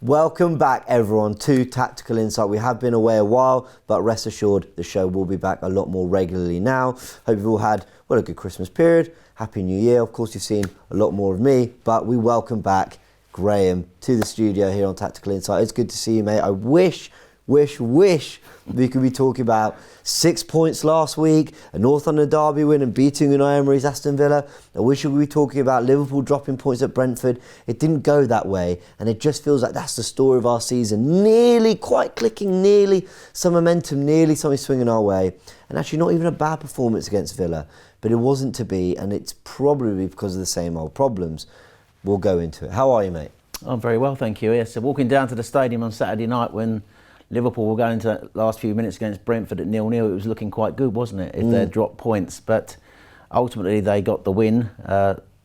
Welcome back, everyone, to Tactical Insight. We have been away a while, but rest assured the show will be back a lot more regularly now. Hope you've all had, a good Christmas period. Happy New Year. Of course, you've seen a lot more of me, but we welcome back Graham to the studio here on Tactical Insight. It's good to see you, mate. I wish we could be talking about 6 points last week, a North London derby win and beating Unai Emery's Aston Villa. I wish we could be talking about Liverpool dropping points at Brentford. It didn't go that way, and it just feels like that's the story of our season. Nearly quite clicking, nearly some momentum, nearly something swinging our way. And actually not even a bad performance against Villa, but it wasn't to be, and it's probably because of the same old problems. We'll go into it. How are you, mate? I'm very well, thank you. Yes, so walking down to the stadium on Saturday night when Liverpool were going into that last few minutes against Brentford at 0-0, it was looking quite good, wasn't it, if they'd dropped points. But ultimately they got the win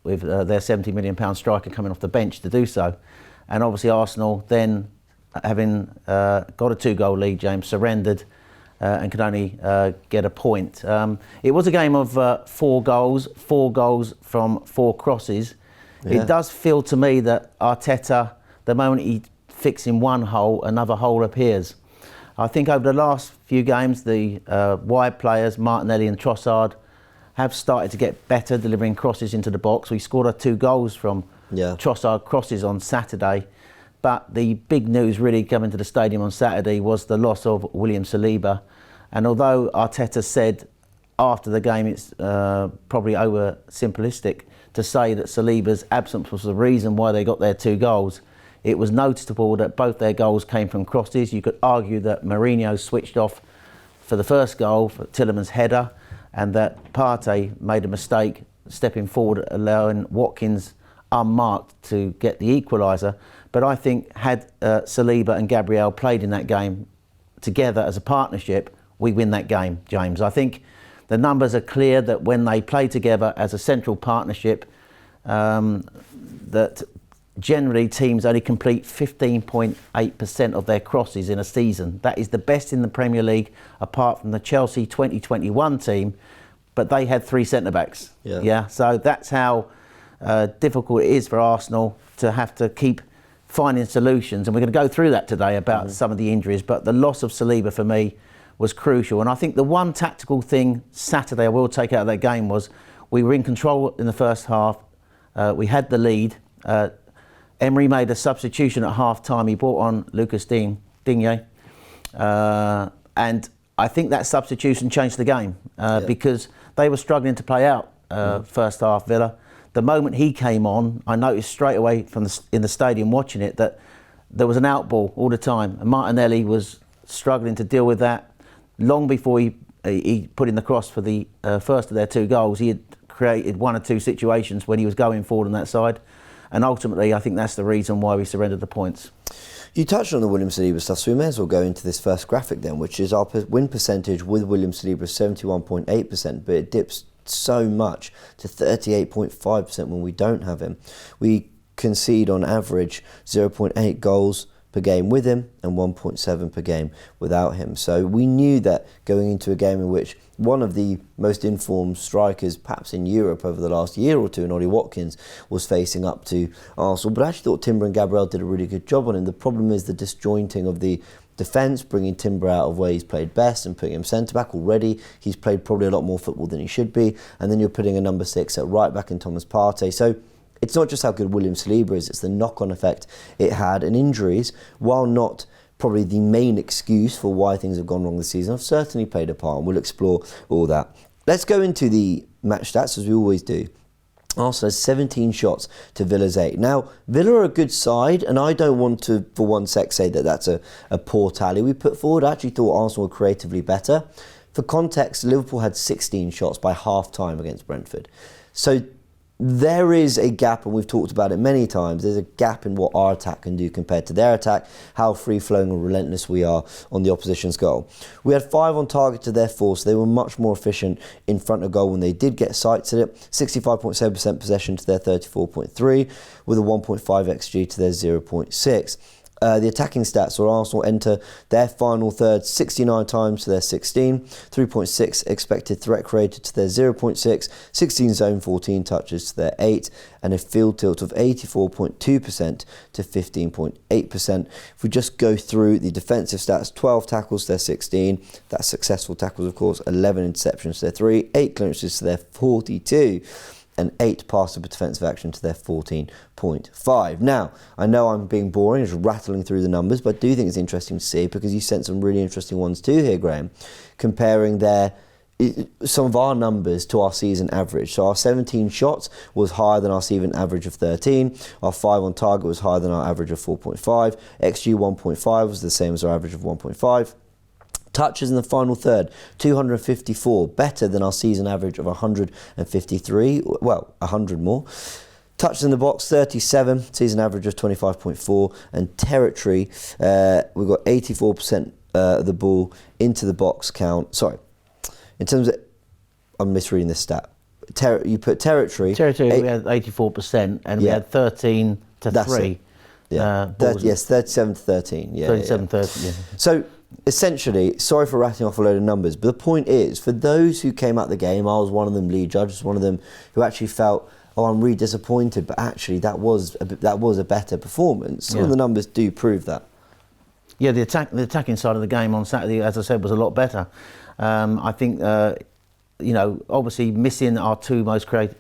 with their £70 million striker coming off the bench to do so. And obviously Arsenal then, having got a 2-goal lead, James, surrendered and could only get a point. It was a game of 4 goals from 4 crosses. Yeah. It does feel to me that Arteta, the moment he fixing one hole, another hole appears. I think over the last few games, the wide players, Martinelli and Trossard, have started to get better delivering crosses into the box. We scored our 2 goals from Trossard crosses on Saturday. But the big news really coming to the stadium on Saturday was the loss of William Saliba. And although Arteta said after the game it's probably over simplistic to say that Saliba's absence was the reason why they got their 2 goals, it was noticeable that both their goals came from crosses. You could argue that Mourinho switched off for the first goal for Tielemans' header, and that Partey made a mistake stepping forward, allowing Watkins unmarked to get the equaliser. But I think had Saliba and Gabriel played in that game together as a partnership, we win that game, James. I think the numbers are clear that when they play together as a central partnership, that generally teams only complete 15.8% of their crosses in a season. That is the best in the Premier League, apart from the Chelsea 2021 team, but they had 3 centre-backs. Yeah. So that's how difficult it is for Arsenal to have to keep finding solutions. And we're going to go through that today about some of the injuries, but the loss of Saliba for me was crucial. And I think the one tactical thing Saturday I will take out of that game was we were in control in the first half. We had the lead. Emery made a substitution at half-time. He brought on Lucas Digne. And I think that substitution changed the game because they were struggling to play out first half, Villa. The moment he came on, I noticed straight away in the stadium watching it that there was an out ball all the time. And Martinelli was struggling to deal with that. Long before he put in the cross for the first of their 2 goals, he had created 1 or 2 situations when he was going forward on that side. And ultimately, I think that's the reason why we surrendered the points. You touched on the William Saliba stuff, so we may as well go into this first graphic then, which is our win percentage with William Saliba 71.8%, but it dips so much to 38.5% when we don't have him. We concede on average 0.8 goals per game with him and 1.7 per game without him. So we knew that going into a game in which one of the most informed strikers perhaps in Europe over the last year or two, and Ollie Watkins, was facing up to Arsenal. But I actually thought Timber and Gabriel did a really good job on him. The problem is the disjointing of the defence, bringing Timber out of where he's played best and putting him centre-back already. He's played probably a lot more football than he should be. And then you're putting a number 6 at right-back in Thomas Partey. So it's not just how good William Saliba is, it's the knock-on effect it had. And injuries, while not probably the main excuse for why things have gone wrong this season, have certainly played a part, and we'll explore all that. Let's go into the match stats, as we always do. Arsenal has 17 shots to Villa's 8. Now, Villa are a good side, and I don't want to, for one sec, say that that's a poor tally we put forward. I actually thought Arsenal were creatively better. For context, Liverpool had 16 shots by half-time against Brentford. So there is a gap, and we've talked about it many times, there's a gap in what our attack can do compared to their attack, how free-flowing and relentless we are on the opposition's goal. We had 5 on target to their 4, so they were much more efficient in front of goal when they did get sights at it. 65.7% possession to their 34.3, with a 1.5 XG to their 0.6. The attacking stats saw Arsenal enter their final third 69 times to their 16, 3.6 expected threat created to their 0.6, 16 zone 14 touches to their 8, and a field tilt of 84.2% to 15.8%. If we just go through the defensive stats, 12 tackles to their 16, that's successful tackles of course, 11 interceptions to their 3, 8 clearances to their 42, and 8 passes per defensive action to their 14.5. Now, I know I'm being boring, just rattling through the numbers, but I do think it's interesting to see because you sent some really interesting ones too here, Graham, comparing some of our numbers to our season average. So our 17 shots was higher than our season average of 13. Our 5 on target was higher than our average of 4.5. XG 1.5 was the same as our average of 1.5. Touches in the final third, 254, better than our season average of 153, well, 100 more. Touches in the box, 37, season average of 25.4, and territory, we've got 84% of the ball into the box count. Sorry, in terms of, I'm misreading this stat. You put territory. Territory, we had 84%, and we had 13 to 3. Yeah, yes, 37 to 13. Yeah, 37 13, yeah. So, essentially, sorry for rattling off a load of numbers, but the point is, for those who came out the game, I was one of them, lead judges, one of them who actually felt, oh, I'm really disappointed, but actually that was a better performance. Some of the numbers do prove that. Yeah, the attacking side of the game on Saturday, as I said, was a lot better. I think, obviously missing our most creative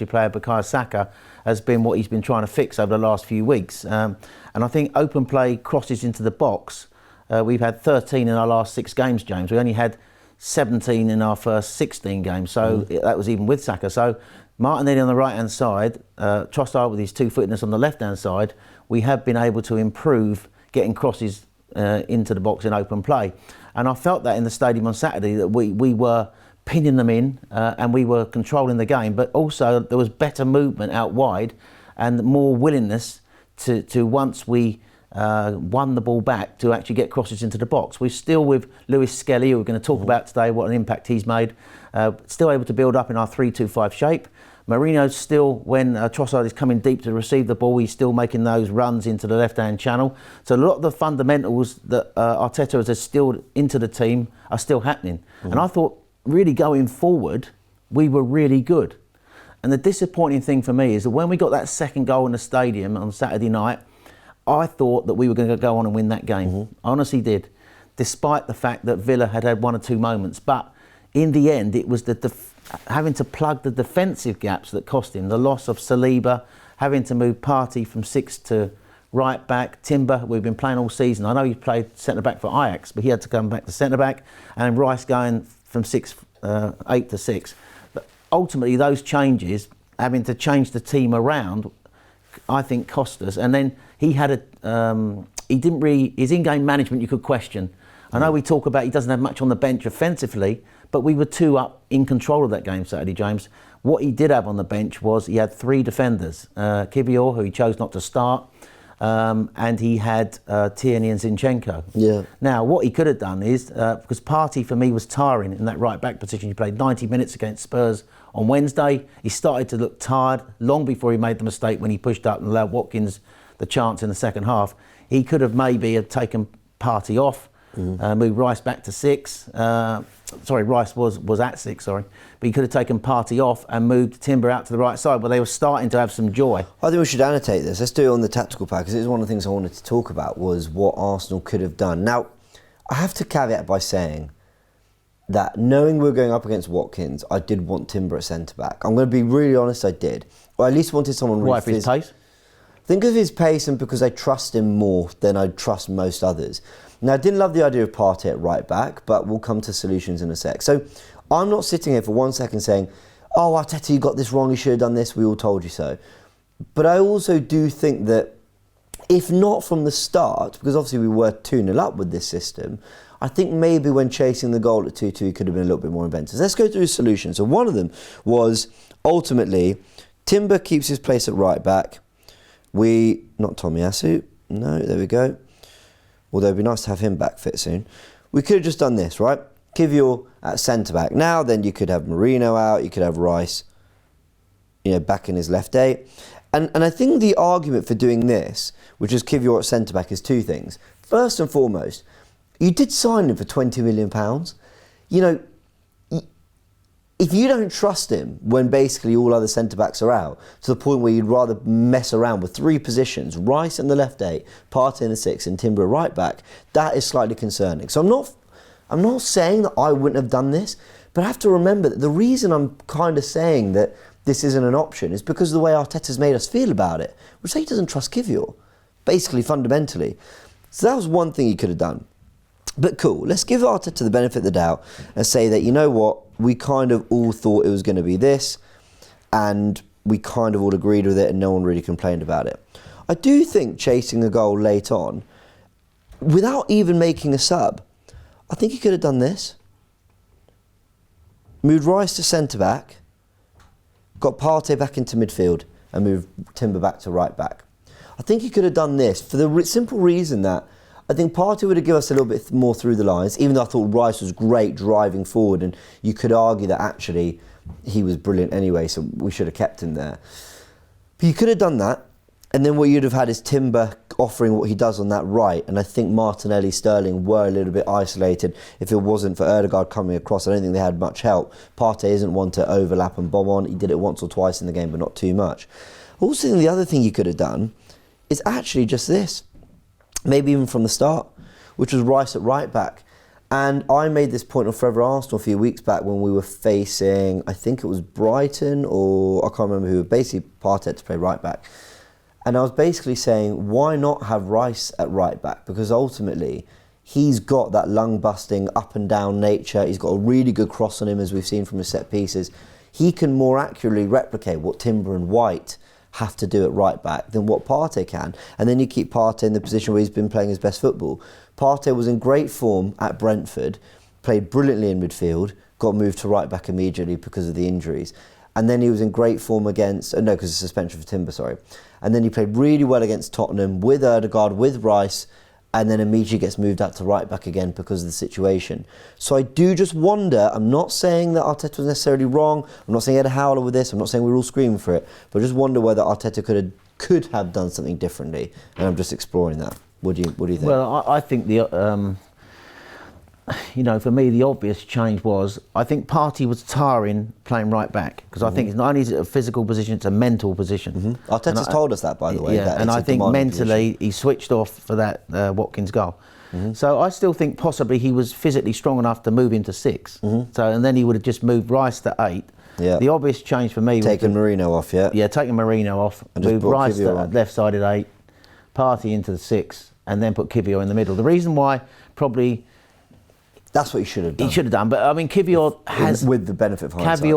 player, Bukayo Saka, has been what he's been trying to fix over the last few weeks. And I think open play crosses into the box. We've had 13 in our last 6 games, James. We only had 17 in our first 16 games, so that was even with Saka. So Martinelli on the right-hand side, Trossard with his two-footedness on the left-hand side, we have been able to improve getting crosses into the box in open play. And I felt that in the stadium on Saturday, that we were pinning them in and we were controlling the game, but also there was better movement out wide and more willingness to once we won the ball back, to actually get crosses into the box. We're still with Lewis-Skelly, who we're going to talk about today, what an impact he's made. Still able to build up in our 3-2-5 shape. Marino's still, when Trossard is coming deep to receive the ball, he's still making those runs into the left-hand channel. So a lot of the fundamentals that Arteta has instilled into the team are still happening. And I thought, really going forward, we were really good. And the disappointing thing for me is that when we got that second goal in the stadium on Saturday night, I thought that we were going to go on and win that game. I honestly did, despite the fact that Villa had 1 or 2 moments. But in the end, it was having to plug the defensive gaps that cost him. The loss of Saliba, having to move Partey from 6 to right back. Timber, we've been playing all season. I know he played centre back for Ajax, but he had to come back to centre back. And Rice going from 8 to 6. But ultimately, those changes, having to change the team around, I think cost us. And then he had his in-game management you could question. I know we talk about he doesn't have much on the bench offensively, but we were 2 up in control of that game Saturday, James. What he did have on the bench was he had 3 defenders. Kivior, who he chose not to start, and he had Tierney and Zinchenko. Yeah. Now, what he could have done is, because Partey for me was tiring in that right-back position, he played 90 minutes against Spurs on Wednesday. He started to look tired long before he made the mistake when he pushed up and allowed Watkins the chance in the second half. He could have maybe taken Partey off, moved Rice back to 6. Rice was at 6, but he could have taken Partey off and moved Timber out to the right side, where they were starting to have some joy. I think we should annotate this. Let's do it on the tactical pack, because it was one of the things I wanted to talk about, was what Arsenal could have done. Now, I have to caveat by saying that knowing we were going up against Watkins, I did want Timber at centre-back. I'm going to be really honest, I did. Or at least wanted someone really... Why, for his pace? Think of his pace, and because I trust him more than I trust most others. Now, I didn't love the idea of Partey at right back, but we'll come to solutions in a sec. So I'm not sitting here for 1 second saying, oh, Arteta, you got this wrong, you should have done this, we all told you so. But I also do think that if not from the start, because obviously we were 2-0 up with this system, I think maybe when chasing the goal at 2-2, he could have been a little bit more inventive. Let's go through solutions. So one of them was, ultimately, Timber keeps his place at right back. Not Tomiyasu, no, there we go. Although it'd be nice to have him back fit soon. We could have just done this, right? Kivior at centre-back. Now then you could have Marino out, you could have Rice, back in his left eight. And I think the argument for doing this, which is Kivior at centre-back, is two things. First and foremost, you did sign him for £20 million. If you don't trust him when basically all other centre-backs are out, to the point where you'd rather mess around with three positions, Rice in the left eight, Partey in the six, and Timber at right back, that is slightly concerning. So I'm not saying that I wouldn't have done this, but I have to remember that the reason I'm kind of saying that this isn't an option is because of the way Arteta's made us feel about it, which he doesn't trust Kivior, basically, fundamentally. So that was one thing he could have done. But cool, let's give Arteta the benefit of the doubt and say that, you know what, we kind of all thought it was going to be this, and we kind of all agreed with it and no one really complained about it. I do think chasing a goal late on, without even making a sub, I think he could have done this. Moved Rice to centre-back, got Partey back into midfield and moved Timber back to right back. I think he could have done this for the simple reason that I think Partey would have given us a little bit more through the lines, even though I thought Rice was great driving forward, and you could argue that actually he was brilliant anyway, so we should have kept him there. But you could have done that, and then what you'd have had is Timber offering what he does on that right, and I think Martinelli, Sterling were a little bit isolated. If it wasn't for Ødegaard coming across, I don't think they had much help. Partey isn't one to overlap and bomb on. He did it once or twice in the game, but not too much. Also, the other thing you could have done is actually just this. Maybe even from the start, which was Rice at right back. And I made this point on Forever Arsenal a few weeks back when we were facing, I think it was Brighton, or I can't remember who, basically Partey to play right back. And I was basically saying, why not have Rice at right back? Because ultimately, he's got that lung-busting, up and down nature. He's got a really good cross on him, as we've seen from his set pieces. He can more accurately replicate what Timber and White have to do at right back than what Partey can. And then you keep Partey in the position where he's been playing his best football. Partey was in great form at Brentford, played brilliantly in midfield, got moved to right back immediately because of the injuries. And then he was in great form against, because of suspension for Timber, sorry. And then he played really well against Tottenham with Ødegaard, with Rice, and then immediately gets moved out to right back again because of the situation. So I do just wonder, I'm not saying that Arteta was necessarily wrong, I'm not saying he had a howler with this, I'm not saying we were all screaming for it, but I just wonder whether Arteta could have done something differently, and I'm just exploring that. What do you think? Well, I think for me, the obvious change was, I think Partey was tiring playing right back, because I think it's not only is it a physical position, it's a mental position. Mm-hmm. Arteta's told us that, by the way. Yeah, and I think mentally he switched off for that Watkins goal. Mm-hmm. So I still think possibly he was physically strong enough to move into 6. Mm-hmm. So, and then he would have just moved Rice to 8. Yeah. The obvious change for me taking Marino off, Yeah, taking Marino off, move Rice to left-sided 8, Partey into the 6, and then put Kivior in the middle. The reason why probably... That's what he should have done. He should have done, but I mean, Kivior has... With the benefit of hindsight.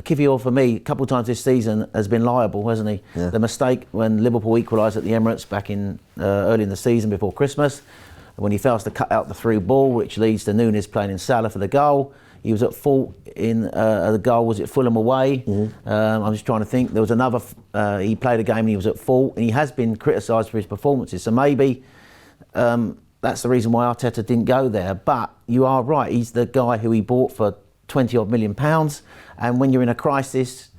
Kivior, for me, a couple of times this season, has been liable, hasn't he? Yeah. The mistake when Liverpool equalised at the Emirates back in early in the season before Christmas, when he fails to cut out the through ball, which leads to Núñez playing in Salah for the goal. He was at fault in the goal, was it Fulham away? Mm-hmm. I'm just trying to think. There was another... he played a game and he was at fault, and he has been criticised for his performances. So maybe... that's the reason why Arteta didn't go there. But you are right, he's the guy who he bought for 20-odd million pounds. And when you're in a crisis,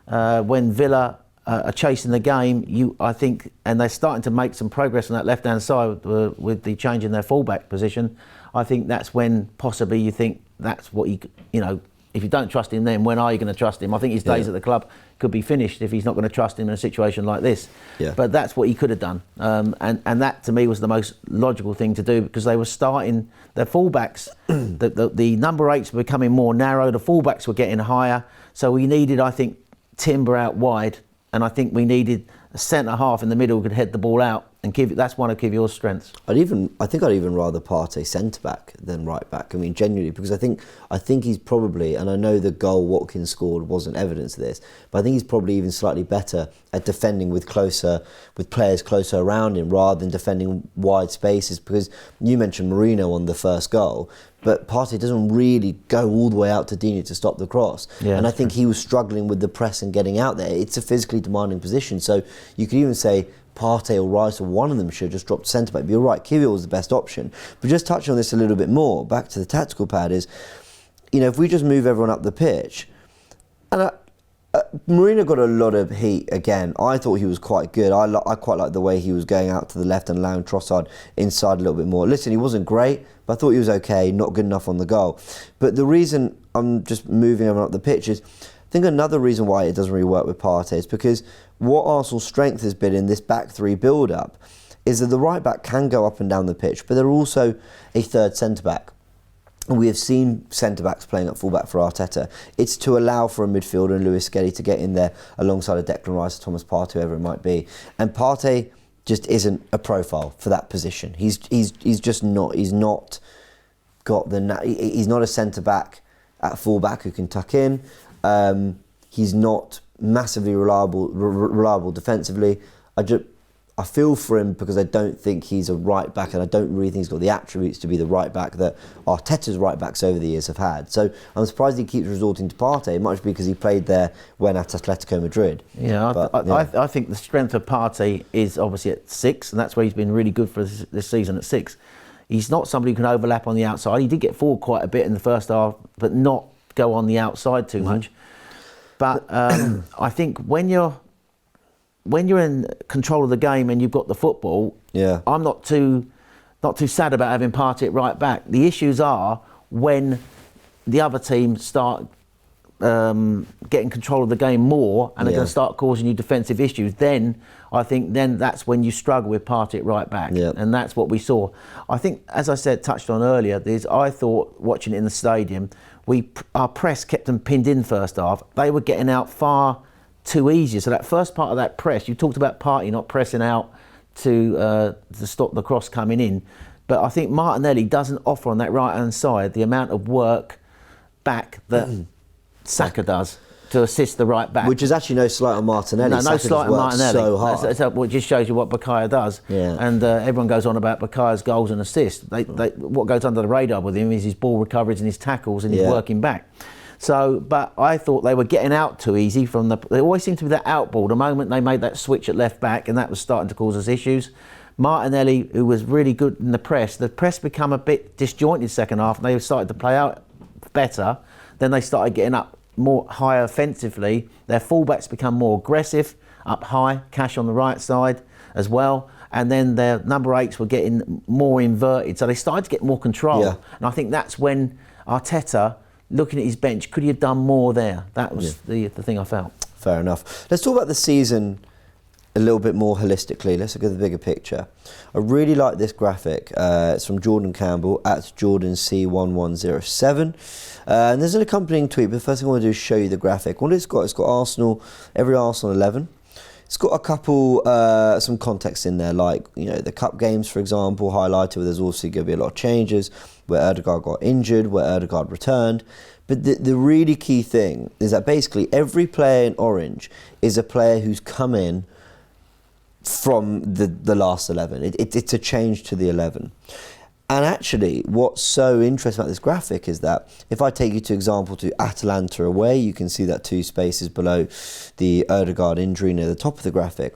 when Villa are chasing the game, I think, and they're starting to make some progress on that left-hand side with the change in their fullback position, I think that's when possibly you think that's what if you don't trust him then, when are you going to trust him? I think his days at the club could be finished if he's not going to trust him in a situation like this. Yeah. But that's what he could have done. And that, to me, was the most logical thing to do, because they were starting their fullbacks. the number 8s were becoming more narrow. The fullbacks were getting higher. So we needed, I think, Timber out wide. And I think we needed a centre-half in the middle who could head the ball out. And that's one of Kivior's strengths. I think I'd even rather Partey centre back than right back. I mean, genuinely, because I think he's probably, and I know the goal Watkins scored wasn't evidence of this, but I think he's probably even slightly better at defending with players closer around him rather than defending wide spaces. Because you mentioned Marino on the first goal, but Partey doesn't really go all the way out to Dini to stop the cross. Yeah, and I think he was struggling with the press and getting out there. It's a physically demanding position, so you could even say Partey or Rice or one of them should have just dropped centre back. But you're right, Kivior was the best option. But just touching on this a little bit more, back to the tactical pad is, if we just move everyone up the pitch, and Marino got a lot of heat again. I thought he was quite good. I quite like the way he was going out to the left and allowing Trossard inside a little bit more. Listen, he wasn't great, but I thought he was okay, not good enough on the goal. But the reason I'm just moving him up the pitch is, I think another reason why it doesn't really work with Partey is because what Arsenal's strength has been in this back three build-up is that the right back can go up and down the pitch, but they're also a third centre-back. And we have seen centre-backs playing at full-back for Arteta. It's to allow for a midfielder and Lewis-Skelly to get in there alongside a Declan Rice, Thomas Partey, whoever it might be. And Partey just isn't a profile for that position. He's just not. He's not got the. He's not a centre-back at full-back who can tuck in. He's not massively reliable defensively. I feel for him because I don't think he's a right back, and I don't really think he's got the attributes to be the right back that Arteta's right backs over the years have had. So I'm surprised he keeps resorting to Partey, much because he played there when at Atletico Madrid. Yeah, I think the strength of Partey is obviously at 6, and that's where he's been really good for this season at 6. He's not somebody who can overlap on the outside. He did get forward quite a bit in the first half, but not go on the outside too much. But I think when you're in control of the game and you've got the football, I'm not too sad about having Partey at right back. The issues are when the other team start getting control of the game more and they're going to start causing you defensive issues. Then I think that's when you struggle with Partey at right back, and that's what we saw. I think, as I said, touched on earlier, I thought watching it in the stadium, our press kept them pinned in first half. They were getting out far too easy. So that first part of that press, you talked about Partey not pressing out to stop the cross coming in, but I think Martinelli doesn't offer on that right hand side the amount of work back that Saka does to assist the right back. Which is actually no slight on Martinelli. No slight on Martinelli. So hard. It just shows you what Bukayo does. Yeah. And everyone goes on about Bukayo's goals and assists. What goes under the radar with him is his ball recoveries and his tackles and his working back. So, but I thought they were getting out too easy from they always seemed to be that out ball. The moment they made that switch at left back, and that was starting to cause us issues. Martinelli, who was really good in the press became a bit disjointed second half, and they started to play out better. Then they started getting up more higher offensively. Their fullbacks become more aggressive, up high, Cash on the right side as well. And then their number 8s were getting more inverted. So they started to get more control. Yeah. And I think that's when Arteta, looking at his bench, could he have done more there? That was the thing I felt. Fair enough. Let's talk about the season a little bit more holistically. Let's look at the bigger picture. I really like this graphic. It's from Jordan Campbell at JordanC1107. And there's an accompanying tweet, but the first thing I want to do is show you the graphic. What it's got Arsenal, every Arsenal 11. It's got a couple, some context in there, like, the cup games, for example, highlighted, where there's also going to be a lot of changes, where Ødegaard got injured, where Ødegaard returned. But the really key thing is that basically every player in orange is a player who's come in from the last 11. It's a change to the 11. And actually, what's so interesting about this graphic is that if I take you to example to Atalanta away, you can see that 2 spaces below the Ødegaard injury near the top of the graphic.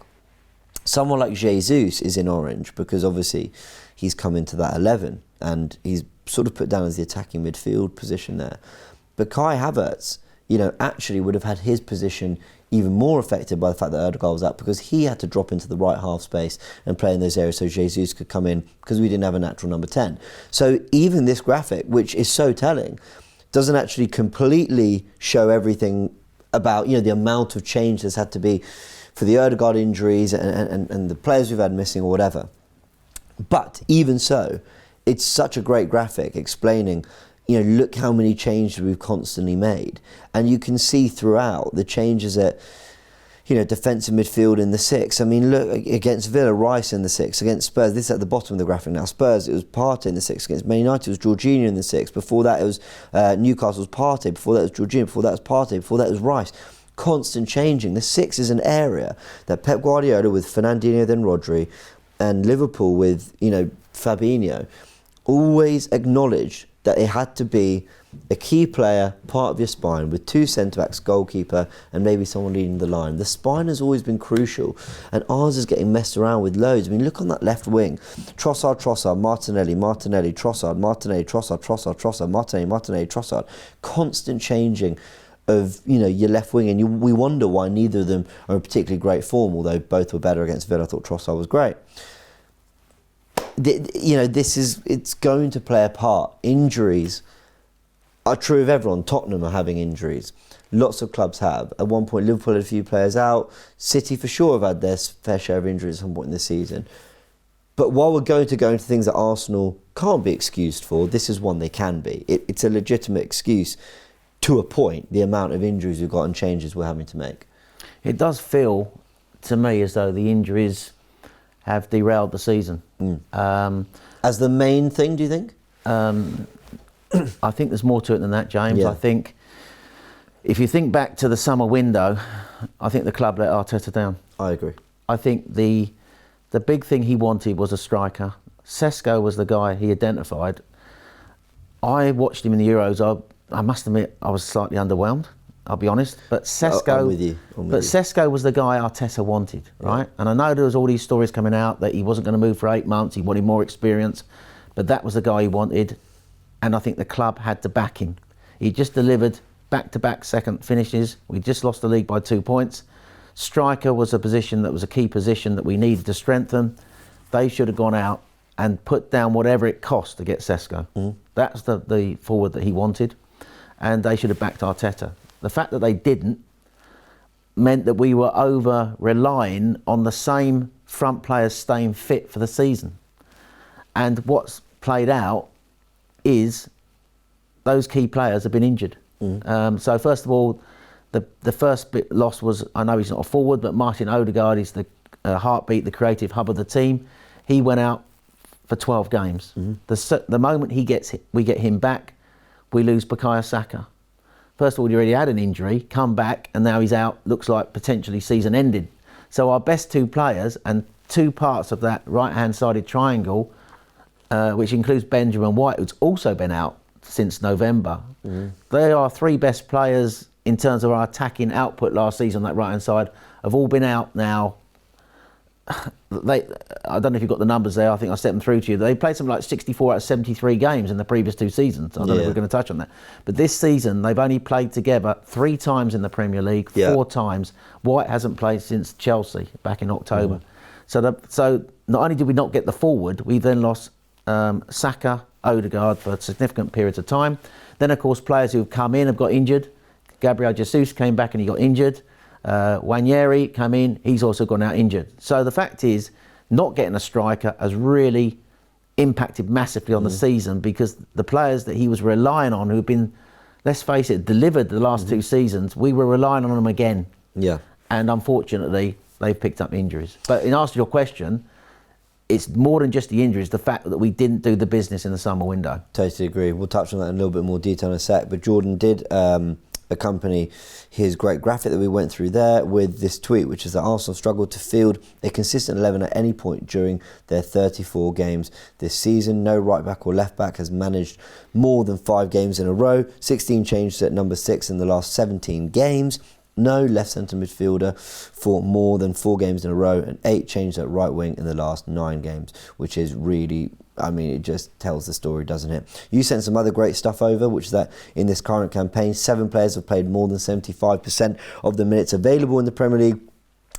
Someone like Jesus is in orange because obviously he's come into that 11 and he's sort of put down as the attacking midfield position there. But Kai Havertz, actually would have had his position even more affected by the fact that Ødegaard was out, because he had to drop into the right half space and play in those areas so Jesus could come in, because we didn't have a natural number 10. So even this graphic, which is so telling, doesn't actually completely show everything about the amount of change there's had to be for the Ødegaard injuries and the players we've had missing or whatever. But even so, it's such a great graphic explaining look how many changes we've constantly made. And you can see throughout the changes at, defensive midfield in the 6. I mean, look, against Villa, Rice in the 6. Against Spurs, this is at the bottom of the graphic now. Spurs, it was Partey in the 6. Against Man United, it was Jorginho in the 6. Before that, it was Newcastle's Partey. Before that, it was Jorginho. Before that, it was Partey. Before that, it was Rice. Constant changing. The 6 is an area that Pep Guardiola, with Fernandinho, then Rodri, and Liverpool with, Fabinho, always acknowledged that it had to be a key player, part of your spine, with 2 centre-backs, goalkeeper, and maybe someone leading the line. The spine has always been crucial, and ours is getting messed around with loads. I mean, look on that left wing. Trossard, Martinelli, Trossard, Martinelli, Trossard, Martinelli, Trossard. Constant changing of your left wing, and we wonder why neither of them are in particularly great form, although both were better against Villa. I thought Trossard was great. It's going to play a part. Injuries are true of everyone. Tottenham are having injuries. Lots of clubs have. At one point, Liverpool had a few players out. City, for sure, have had their fair share of injuries at some point in the season. But while we're going to go into things that Arsenal can't be excused for, this is one they can be. It's a legitimate excuse to a point, the amount of injuries we've got and changes we're having to make. It does feel, to me, as though the injuries have derailed the season. As the main thing, do you think? I think there's more to it than that, James. Yeah. I think if you think back to the summer window, I think the club let Arteta down. I agree. I think the big thing he wanted was a striker. Sesko was the guy he identified. I watched him in the Euros. I must admit I was slightly underwhelmed, I'll be honest. But Sesko, I'm with you. Sesko was the guy Arteta wanted, right? And I know there was all these stories coming out that he wasn't going to move for 8 months, he wanted more experience, but that was the guy he wanted, and I think the club had to back him. He just delivered back-to-back second finishes. We just lost the league by 2 points. Striker was a position that was a key position that we needed to strengthen. They should have gone out and put down whatever it cost to get Sesko. That's the forward that he wanted, and they should have backed Arteta. The fact that they didn't meant that we were over-relying on the same front players staying fit for the season. And what's played out is those key players have been injured. So first of all, the first bit loss was, I know he's not a forward, but Martin Odegaard is the heartbeat, the creative hub of the team. He went out for 12 games. The moment we get him back, we lose Bukayo Saka. First of all, he already had an injury, come back, and now he's out, looks like potentially season ended. So our best two players and two parts of that right-hand sided triangle, which includes Benjamin White, who's also been out since November. They are three best players in terms of our attacking output last season on that right-hand side, have all been out now. I don't know if you've got the numbers there, I think I sent them through to you. They played something like 64 out of 73 games in the previous 2 seasons. I don't know if we're going to touch on that. But this season, they've only played together 3 times in the Premier League, 4 times. White hasn't played since Chelsea back in October. So not only did we not get the forward, we then lost Saka, Odegaard for significant periods of time. Then, of course, players who have come in have got injured. Gabriel Jesus came back and he got injured. Wanyeri came in, he's also gone out injured. So the fact is, not getting a striker has really impacted massively on the season, because the players that he was relying on, who've been, let's face it, delivered the last 2 seasons, we were relying on them again. And unfortunately, they've picked up injuries. But in answer to your question, it's more than just the injuries, the fact that we didn't do the business in the summer window. Totally agree. We'll touch on that in a little bit more detail in a sec. But Jordan did accompany his great graphic that we went through there with this tweet, which is that Arsenal struggled to field a consistent 11 at any point during their 34 games this season. No right back or left back has managed more than 5 games in a row. 16 changes at number 6 in the last 17 games. No left centre midfielder for more than 4 games in a row, and 8 changes at right wing in the last 9 games, which is really, I mean, it just tells the story, doesn't it? You sent some other great stuff over, which is that in this current campaign, 7 players have played more than 75% of the minutes available in the Premier League.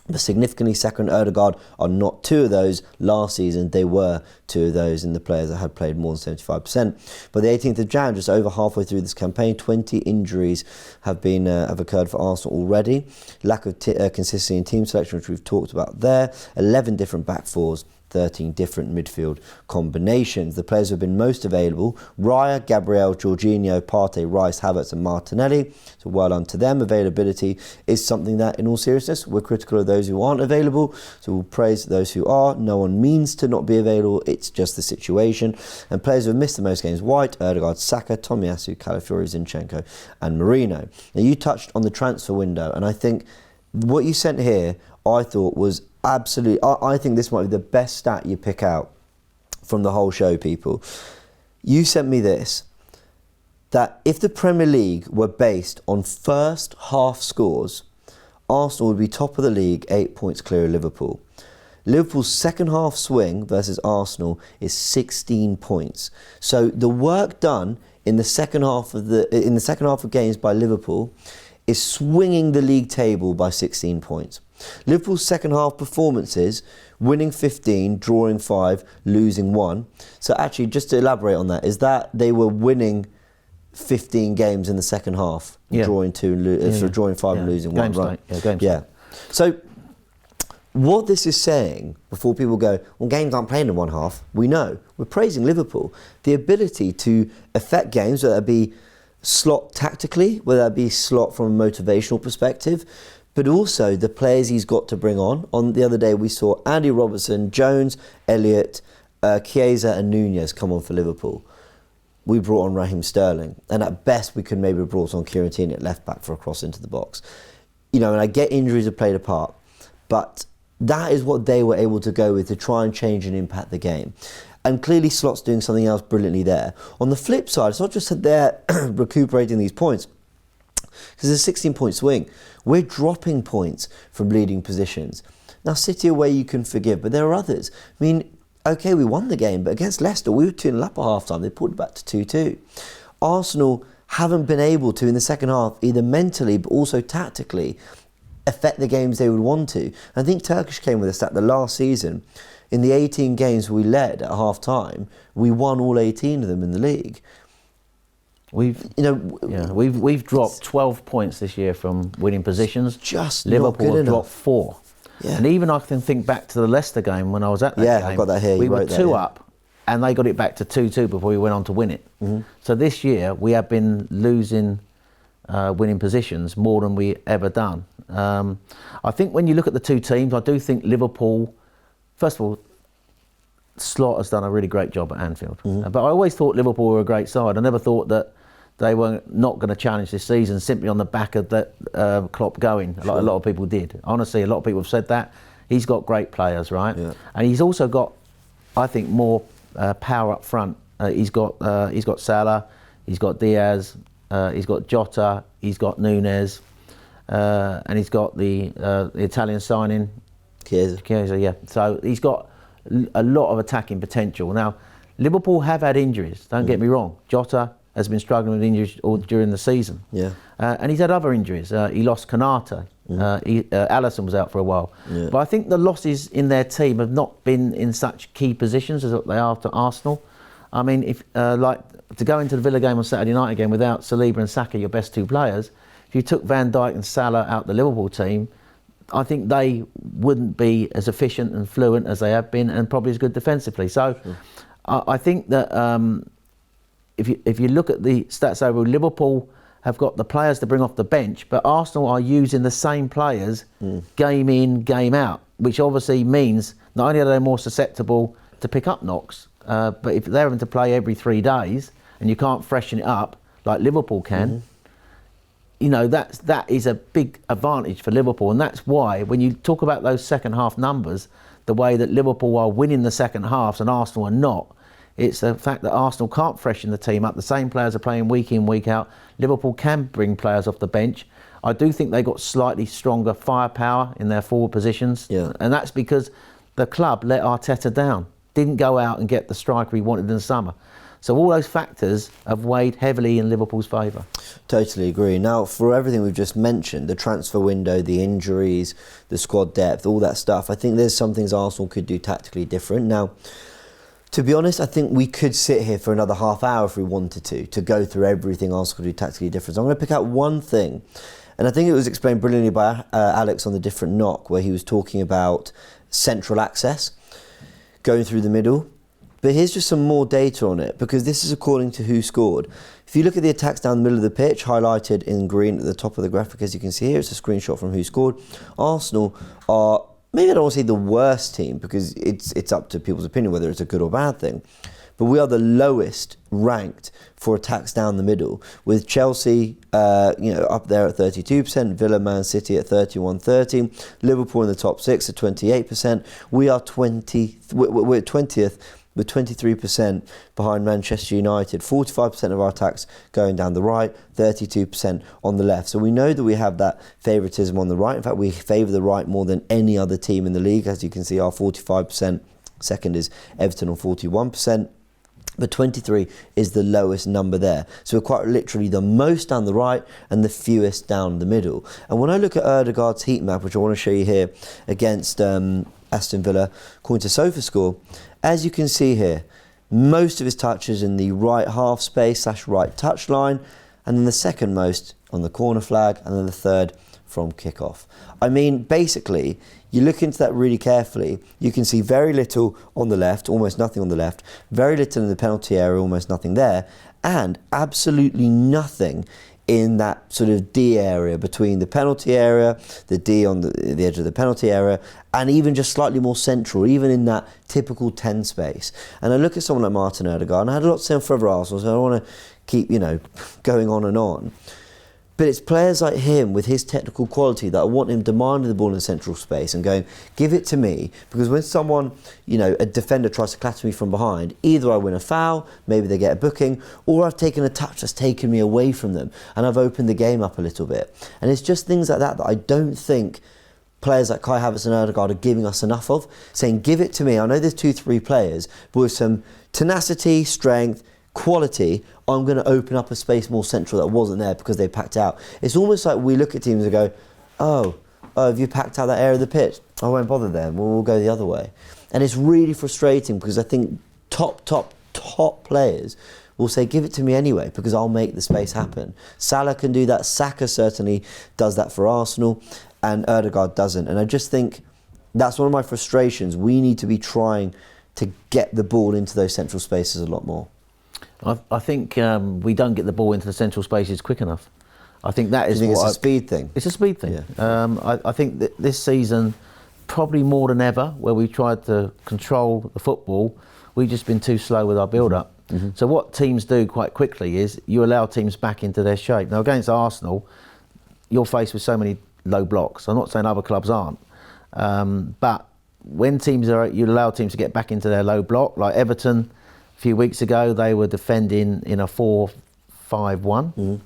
The significantly second Odegaard are not 2 of those. Last season, they were 2 of those in the players that had played more than 75%. But the 18th of Jan, just over halfway through this campaign, 20 injuries have occurred for Arsenal already. Lack of consistency in team selection, which we've talked about there. 11 different back fours. 13 different midfield combinations. The players who have been most available: Raya, Gabriel, Jorginho, Partey, Rice, Havertz and Martinelli. So well done to them. Availability is something that, in all seriousness, we're critical of those who aren't available. So we'll praise those who are. No one means to not be available. It's just the situation. And players who have missed the most games: White, Odegaard, Saka, Tomiyasu, Calafiori, Zinchenko and Marino. Now, you touched on the transfer window, and I think what you sent here, I thought was absolutely, I think this might be the best stat you pick out from the whole show, people. You sent me this, that if the Premier League were based on first half scores, Arsenal would be top of the league, 8 points clear of Liverpool. Liverpool's second half swing versus Arsenal is 16 points. So the work done in the second half of games by Liverpool is swinging the league table by 16 points. Liverpool's second half performances, winning 15, drawing 5, losing 1. So actually, just to elaborate on that, is that they were winning 15 games in the second half, drawing 2, drawing 5 and losing 1, right? Yeah. So what this is saying, before people go, well, games aren't played in one half, we know. We're praising Liverpool. The ability to affect games, whether that be slot tactically, whether that be slot from a motivational perspective, but also the players he's got to bring on. On the other day, we saw Andy Robertson, Jones, Elliott, Chiesa and Nunez come on for Liverpool. We brought on Raheem Sterling, and at best we could maybe have brought on Kieran Tierney at left back for a cross into the box. You know, and I get injuries have played a part, but that is what they were able to go with to try and change and impact the game. And clearly Slot's doing something else brilliantly there. On the flip side, it's not just that they're recuperating these points, because there's a 16-point swing. We're dropping points from leading positions. Now, City away you can forgive, but there are others. I mean, OK, we won the game, but against Leicester, we were 2-0 up at half-time. They pulled it back to 2-2. Arsenal haven't been able to, in the second half, either mentally but also tactically, affect the games they would want to. I think Turkish came with a stat the last season. In the 18 games we led at half-time, we won all 18 of them in the league. We've dropped 12 points this year from winning positions. Just Liverpool have dropped 4. Yeah. And even I can think back to the Leicester game when I was at that game. I've got that here. We were 2 up, and they got it back to 2-2 before we went on to win it. Mm-hmm. So this year we have been losing winning positions more than we ever done. I think when you look at the two teams, I do think Liverpool, first of all, Slot has done a really great job at Anfield. Mm-hmm. But I always thought Liverpool were a great side. I never thought that they were not going to challenge this season simply on the back of that Klopp going, like a lot of people did. Honestly, a lot of people have said that. He's got great players, right? Yeah. And he's also got, I think, more power up front. He's got Salah, he's got Diaz, he's got Jota, he's got Nunez, and he's got the Italian signing. Chiesa, yeah. So he's got a lot of attacking potential. Now, Liverpool have had injuries, don't get me wrong. Jota has been struggling with injuries all during the season. Yeah. And he's had other injuries. He lost Konate. Alisson was out for a while. Yeah. But I think the losses in their team have not been in such key positions as they are to Arsenal. I mean, if like to go into the Villa game on Saturday night again without Saliba and Saka, your best 2 players, if you took Van Dijk and Salah out the Liverpool team, I think they wouldn't be as efficient and fluent as they have been, and probably as good defensively. So I think that if you look at the stats overall, Liverpool have got the players to bring off the bench, but Arsenal are using the same players game in, game out, which obviously means not only are they more susceptible to pick up knocks, but if they're having to play every 3 days and you can't freshen it up like Liverpool can, you know, that is a big advantage for Liverpool. And that's why when you talk about those second half numbers, the way that Liverpool are winning the second halves and Arsenal are not, it's the fact that Arsenal can't freshen the team up. The same players are playing week in, week out. Liverpool can bring players off the bench. I do think they got slightly stronger firepower in their forward positions. Yeah. And that's because the club let Arteta down. Didn't go out and get the striker he wanted in the summer. So all those factors have weighed heavily in Liverpool's favour. Totally agree. Now, for everything we've just mentioned, the transfer window, the injuries, the squad depth, all that stuff, I think there's some things Arsenal could do tactically different. Now, to be honest, I think we could sit here for another half hour if we wanted to go through everything Arsenal could do tactically different. So I'm going to pick out one thing, and I think it was explained brilliantly by Alex on the different knock, where he was talking about central access, going through the middle. But here's just some more data on it, because this is according to who scored. If you look at the attacks down the middle of the pitch, highlighted in green at the top of the graphic, as you can see here, it's a screenshot from who scored. Arsenal are, maybe I don't want to say the worst team, because it's up to people's opinion whether it's a good or bad thing. But we are the lowest ranked for attacks down the middle, with Chelsea up there at 32%, Villa, Man City at 31-30, Liverpool in the top 6 at 28%. We're 20th with 23% behind Manchester United. 45% of our attacks going down the right, 32% on the left. So we know that we have that favouritism on the right. In fact, we favour the right more than any other team in the league. As you can see, our 45%. Second is Everton on 41%. but 23 is the lowest number there. So we're quite literally the most down the right and the fewest down the middle. And when I look at Ødegaard's heat map, which I want to show you here against Aston Villa, according to SofaScore, as you can see here, most of his touches in the right half space / right touch line, and then the second most on the corner flag, and then the third from kickoff. I mean, basically, you look into that really carefully, you can see very little on the left, almost nothing on the left, very little in the penalty area, almost nothing there, and absolutely nothing in that sort of D area between the penalty area, the D on the edge of the penalty area, and even just slightly more central, even in that typical 10 space. And I look at someone like Martin Ødegaard, and I had a lot to say on forever Arsenal, so I don't want to keep, going on and on. But it's players like him with his technical quality that I want him demanding the ball in central space and going, give it to me. Because when someone, a defender tries to clatter me from behind, either I win a foul, maybe they get a booking, or I've taken a touch that's taken me away from them and I've opened the game up a little bit. And it's just things like that that I don't think players like Kai Havertz and Ødegaard are giving us enough of. Saying, give it to me. I know there's 2-3 players, but with some tenacity, strength, quality, I'm going to open up a space more central that wasn't there because they packed out. It's almost like we look at teams and go, oh, have you packed out that area of the pitch? I won't bother then, we'll go the other way. And it's really frustrating because I think top players will say, give it to me anyway because I'll make the space happen. Salah can do that, Saka certainly does that for Arsenal, and Ødegaard doesn't. And I just think that's one of my frustrations. We need to be trying to get the ball into those central spaces a lot more. I think we don't get the ball into the central spaces quick enough. I think that is it's a speed thing. It's a speed thing. Yeah. I think that this season, probably more than ever, where we've tried to control the football, we've just been too slow with our build-up. Mm-hmm. So what teams do quite quickly is you allow teams back into their shape. Now against Arsenal, you're faced with so many low blocks. I'm not saying other clubs aren't, but when you allow teams to get back into their low block, like Everton. A few weeks ago, they were defending in a 4-5-1,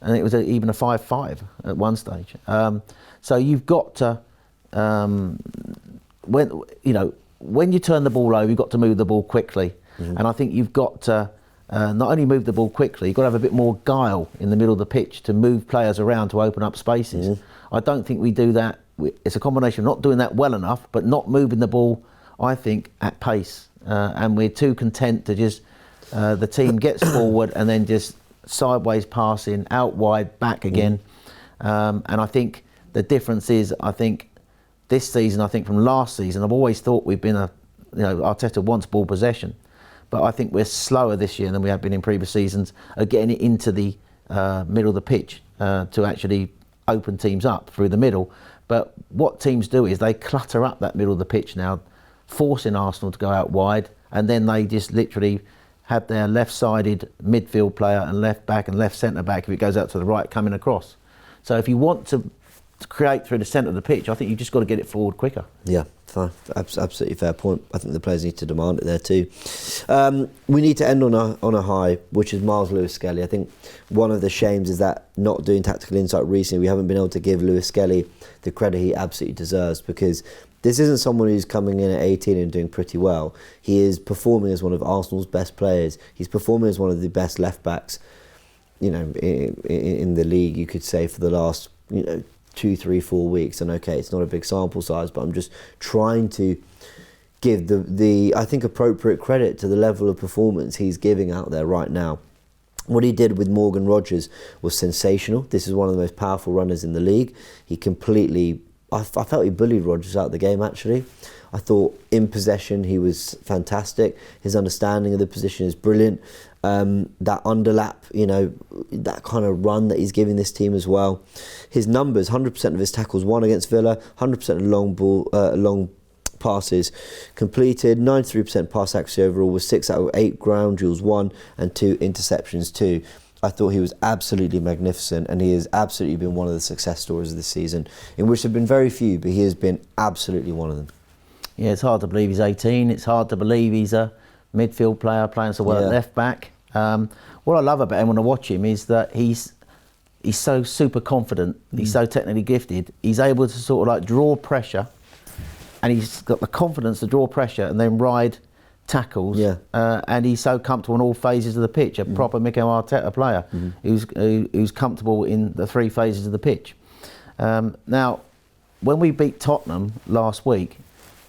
and it was even a 5-5 at one stage. So you've got to, when you turn the ball over, you've got to move the ball quickly. Mm-hmm. And I think you've got to not only move the ball quickly, you've got to have a bit more guile in the middle of the pitch to move players around to open up spaces. Mm-hmm. I don't think we do that. It's a combination of not doing that well enough, but not moving the ball, I think, at pace. And we're too content to just the team gets forward and then just sideways passing out wide back again. And I think the difference is, I think this season, from last season, I've always thought we've been Arteta wants ball possession, but I think we're slower this year than we have been in previous seasons at getting it into the middle of the pitch to actually open teams up through the middle. But what teams do is they clutter up that middle of the pitch now, forcing Arsenal to go out wide, and then they just literally have their left-sided midfield player and left back and left centre-back, if it goes out to the right, coming across. So if you want to create through the centre of the pitch, I think you've just got to get it forward quicker. Yeah, fine. Absolutely fair point. I think the players need to demand it there too. We need to end on a high, which is Miles Lewis-Skelly. I think one of the shames is that not doing tactical insight recently, we haven't been able to give Lewis-Skelly the credit he absolutely deserves, because this isn't someone who's coming in at 18 and doing pretty well. He is performing as one of Arsenal's best players. He's performing as one of the best left-backs, in the league, you could say, for the last, 2, 3, 4 weeks. And okay, it's not a big sample size, but I'm just trying to give the I think, appropriate credit to the level of performance he's giving out there right now. What he did with Morgan Rogers was sensational. This is one of the most powerful runners in the league. He completely... I felt he bullied Rogers out of the game, actually. I thought in possession he was fantastic. His understanding of the position is brilliant. That underlap, that kind of run that he's giving this team as well. His numbers, 100% of his tackles won against Villa, 100% of long passes completed, 93% pass accuracy overall, with 6 out of 8 ground duels won and 2 interceptions too. I thought he was absolutely magnificent, and he has absolutely been one of the success stories of this season, in which there have been very few, but he has been absolutely one of them. Yeah, it's hard to believe he's 18. It's hard to believe he's a midfield player playing so well at left back. What I love about him when I watch him is that he's so super confident. He's so technically gifted. He's able to sort of like draw pressure, and he's got the confidence to draw pressure and then ride tackles, and he's so comfortable in all phases of the pitch. A proper Mikel Arteta player who's comfortable in the 3 phases of the pitch. Now, when we beat Tottenham last week,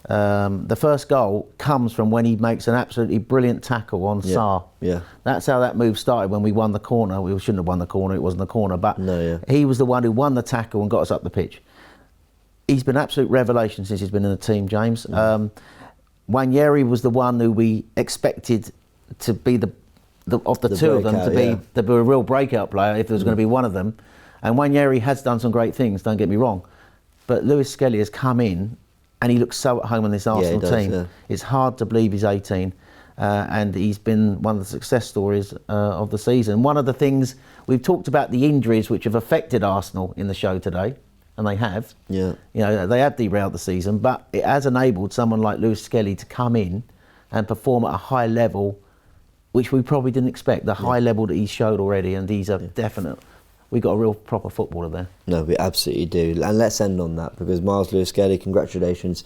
the first goal comes from when he makes an absolutely brilliant tackle on Sarr. Yeah. That's how that move started when we won the corner. We shouldn't have won the corner, it wasn't the corner, but he was the one who won the tackle and got us up the pitch. He's been an absolute revelation since he's been in the team, James. Nwaneri was the one who we expected to be the two of them to be a real breakout player if there was going to be one of them. And Nwaneri has done some great things, don't get me wrong. But Lewis-Skelly has come in and he looks so at home in this Arsenal team. Yeah. It's hard to believe he's 18. And he's been one of the success stories of the season. One of the things, we've talked about the injuries which have affected Arsenal in the show today. And they have. Yeah. You know, they have derailed the season, but it has enabled someone like Lewis-Skelly to come in and perform at a high level, which we probably didn't expect. The high level that he showed already, and he's a definite. We got a real proper footballer there. No, we absolutely do. And let's end on that, because Miles Lewis-Skelly, congratulations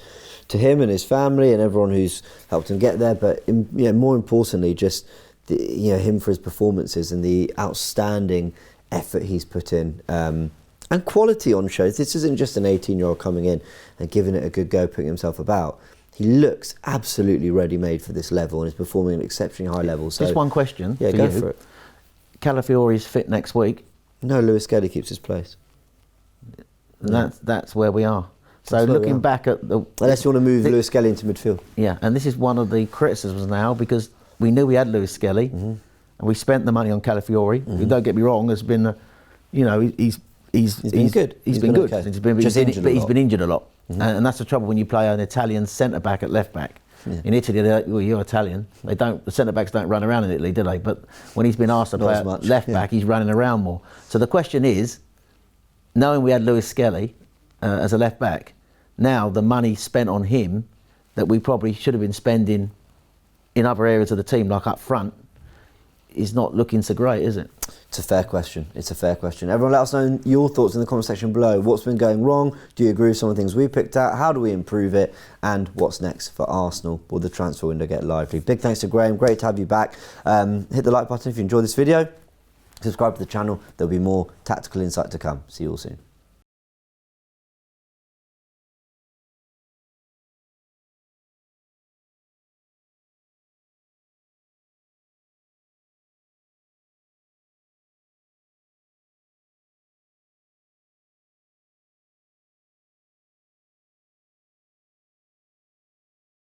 to him and his family and everyone who's helped him get there. But more importantly, just him for his performances and the outstanding effort he's put in. And quality on shows. This isn't just an 18-year-old coming in and giving it a good go, putting himself about. He looks absolutely ready-made for this level and is performing at an exceptionally high level. So, just one question for you. For it. Calafiori's fit next week. No, Lewis-Skelly keeps his place. And that's where we are. So looking back at the... Unless you want to move Lewis-Skelly into midfield. Yeah, and this is one of the criticisms now, because we knew we had Lewis-Skelly and we spent the money on Calafiori, who, don't get me wrong, has been, He's been good. He's been good. Okay. He's been injured a lot. And that's the trouble when you play an Italian centre-back at left-back. Yeah. In Italy, you're Italian. The centre-backs don't run around in Italy, do they? But when he's been asked to play at left-back, he's running around more. So the question is, knowing we had Lewis-Skelly as a left-back, now the money spent on him that we probably should have been spending in other areas of the team, like up front, is not looking so great, is it? It's a fair question. Everyone let us know your thoughts in the comment section below. What's been going wrong? Do you agree with some of the things we picked out? How do we improve it? And what's next for Arsenal? Will the transfer window get lively? Big thanks to Graham. Great to have you back. Hit the like button if you enjoyed this video. Subscribe to the channel. There'll be more tactical insight to come. See you all soon.